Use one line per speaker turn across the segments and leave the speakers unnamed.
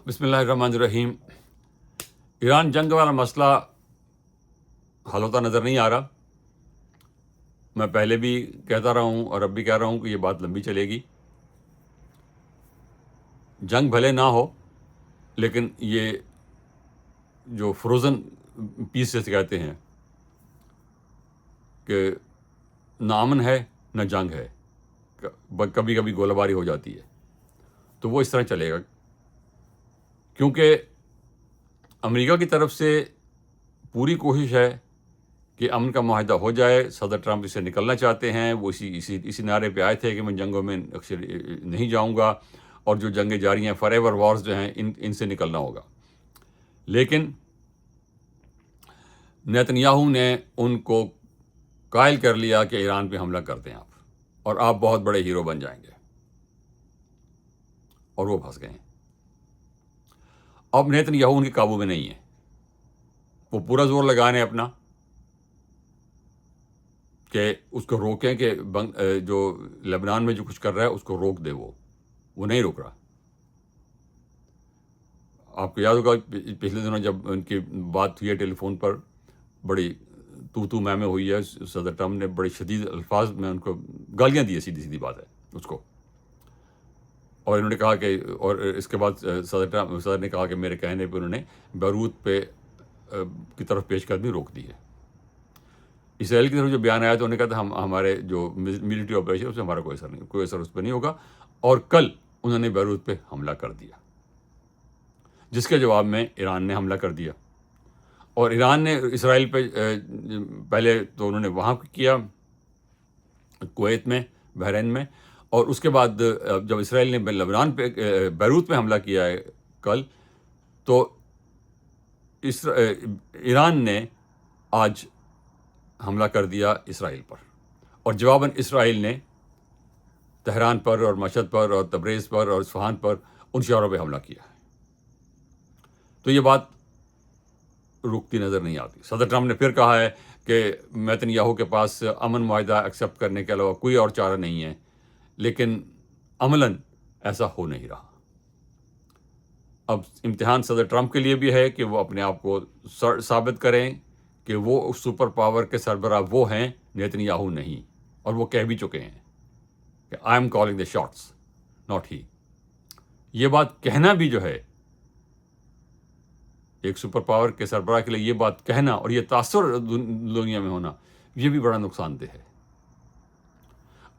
बिस्मिल्लाहिर्रहमानिर्रहीम। ईरान जंग वाला मसला हल होता नज़र नहीं आ रहा। मैं पहले भी कहता रहा हूँ और अब भी कह रहा हूँ कि ये बात लंबी चलेगी। जंग भले ना हो, लेकिन ये जो फ्रोज़न पीसेस कहते हैं कि ना अमन है न जंग है, कभी कभी गोलाबारी हो जाती है, तो वो इस तरह चलेगा। क्योंकि अमेरिका की तरफ से पूरी कोशिश है कि अमन का माहिदा हो जाए। सदर ट्रंप इससे निकलना चाहते हैं। वो इसी नारे पे आए थे कि मैं जंगों में अक्सर नहीं जाऊंगा और जो जंगें जारी हैं, फॉरएवर वॉर्स जो हैं, इनसे निकलना होगा। लेकिन नेतन्याहू ने उनको कायल कर लिया कि ईरान पे हमला कर दें आप, और आप बहुत बड़े हीरो बन जाएंगे, और वो फंस गए हैं। अब नेतन्याहू उनके काबू में नहीं है। वो पूरा जोर लगा रहे हैं अपना कि उसको रोकें कि जो लेबनान में जो कुछ कर रहा है उसको रोक दे। वो नहीं रोक रहा। आपको याद होगा पिछले दिनों जब उनकी बात हुई है टेलीफोन पर, बड़ी तू मैं हुई है। सदर ट्रंप ने बड़े शदीद अल्फाज में उनको गालियां दी है, सीधी सीधी बात है उसको। और इन्होंने कहा कि, और इसके बाद सदर ने कहा कि मेरे कहने पर उन्होंने बैरूत पे की तरफ पेशकदमी रोक दी है। इसराइल की तरफ जो बयान आया तो उन्होंने कहा था हमारे जो मिलिट्री ऑपरेशन उससे हमारा कोई असर उस पर नहीं होगा। और कल उन्होंने बैरूत पे हमला कर दिया, जिसके जवाब में ईरान ने हमला कर दिया। और ईरान ने इसराइल पे पहले तो उन्होंने वहाँ किया, कुवैत में, बहरीन में, और उसके बाद जब इसराइल ने लेबनान पे बैरूत पे हमला किया है कल, तो ईरान ने आज हमला कर दिया इसराइल पर। और जवाबन इसराइल ने तेहरान पर और मशहद पर और तबरेज़ पर और इस्फहान पर, उन शहरों पे हमला किया है। तो ये बात रुकती नज़र नहीं आती। सदर ट्रंप ने फिर कहा है कि नेतन्याहू के पास अमन मुआहिदा एक्सेप्ट करने के अलावा कोई और चारा नहीं है, लेकिन अमलन ऐसा हो नहीं रहा। अब इम्तिहान सदर ट्रंप के लिए भी है कि वो अपने आप को साबित करें कि वो सुपर पावर के सरबराह वो हैं, नेतन्याहू नहीं। और वो कह भी चुके हैं कि I am calling the shots, not ही। ये बात कहना भी जो है, एक सुपर पावर के सरबराह के लिए ये बात कहना और ये तासुर दुनिया में होना, ये भी बड़ा नुकसानदेह है।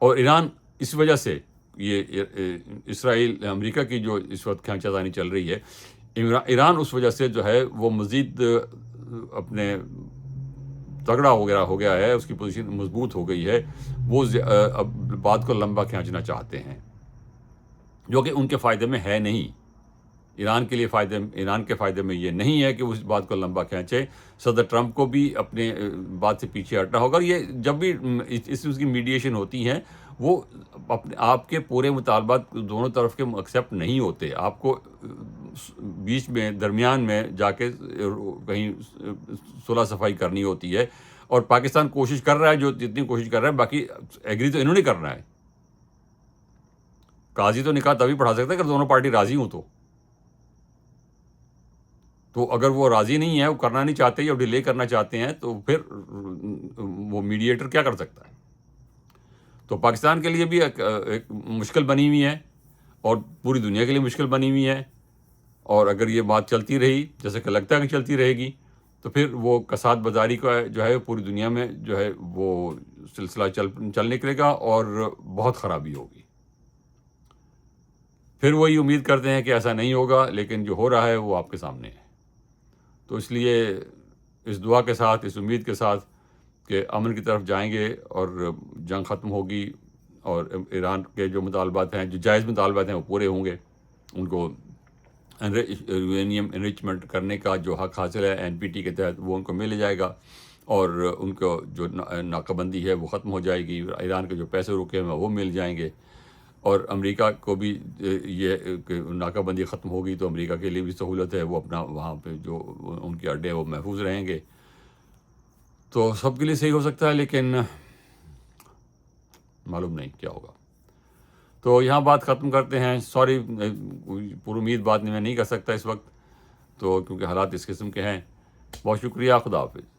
और ईरान इस वजह से, ये इसराइल अमेरिका की जो इस वक्त खींचातानी चल रही है, ईरान उस वजह से जो है वो मज़ीद अपने तगड़ा हो गया है, उसकी पोजीशन मजबूत हो गई है। वो अब बात को लंबा खींचना चाहते हैं, जो कि उनके फ़ायदे में है नहीं। ईरान के फ़ायदे में ये नहीं है कि उस बात को लंबा खींचे। सदर ट्रंप को भी अपने बात से पीछे हटना होगा। ये जब भी उसकी मीडिएशन होती हैं, वो अपने आपके पूरे मुतालबात दोनों तरफ के एक्सेप्ट नहीं होते। आपको बीच में, दरमियान में जाके कहीं सुलह सफाई करनी होती है। और पाकिस्तान कोशिश कर रहा है, जो जितनी कोशिश कर रहा है, बाकी एग्री तो इन्होंने करना है। काजी तो निकाह तभी पढ़ा सकता है अगर दोनों पार्टी राजी हों। तो अगर वो राज़ी नहीं है, वो करना नहीं चाहते या डिले करना चाहते हैं, तो फिर वो मीडिएटर क्या कर सकता है। तो पाकिस्तान के लिए भी एक मुश्किल बनी हुई है, और पूरी दुनिया के लिए मुश्किल बनी हुई है। और अगर ये बात चलती रही, जैसे कि लगता है कि चलती रहेगी, तो फिर वो कसाद बाजारी का जो है पूरी दुनिया में जो है वो सिलसिला चल निकलेगा और बहुत ख़राबी होगी। फिर वही उम्मीद करते हैं कि ऐसा नहीं होगा, लेकिन जो हो रहा है वो आपके सामने है। तो इसलिए इस दुआ के साथ, इस उम्मीद के साथ कि अमन की तरफ जाएंगे और जंग ख़त्म होगी, और ईरान के जो मुतालबात हैं, जो जायज़ मुतालबात हैं, वो पूरे होंगे। उनको यूरेनियम एनरिचमेंट करने का जो हक़ हासिल है NPT के तहत, वो उनको मिल जाएगा। और उनको जो नाकाबंदी है वो ख़त्म हो जाएगी। ईरान के जो पैसे रुके हैं वो मिल जाएंगे। और अमेरिका को भी ये नाकाबंदी ख़त्म होगी तो अमेरिका के लिए भी सहूलत है, वो अपना वहाँ पे जो उनके अड्डे हैं वो महफूज रहेंगे। तो सबके लिए सही हो सकता है, लेकिन मालूम नहीं क्या होगा। تو یہاں بات ختم کرتے ہیں. سوری پر امید بات میں نہیں کر سکتا اس وقت تو، کیونکہ حالات اس قسم کے ہیں. بہت شکریہ. خدا حافظ.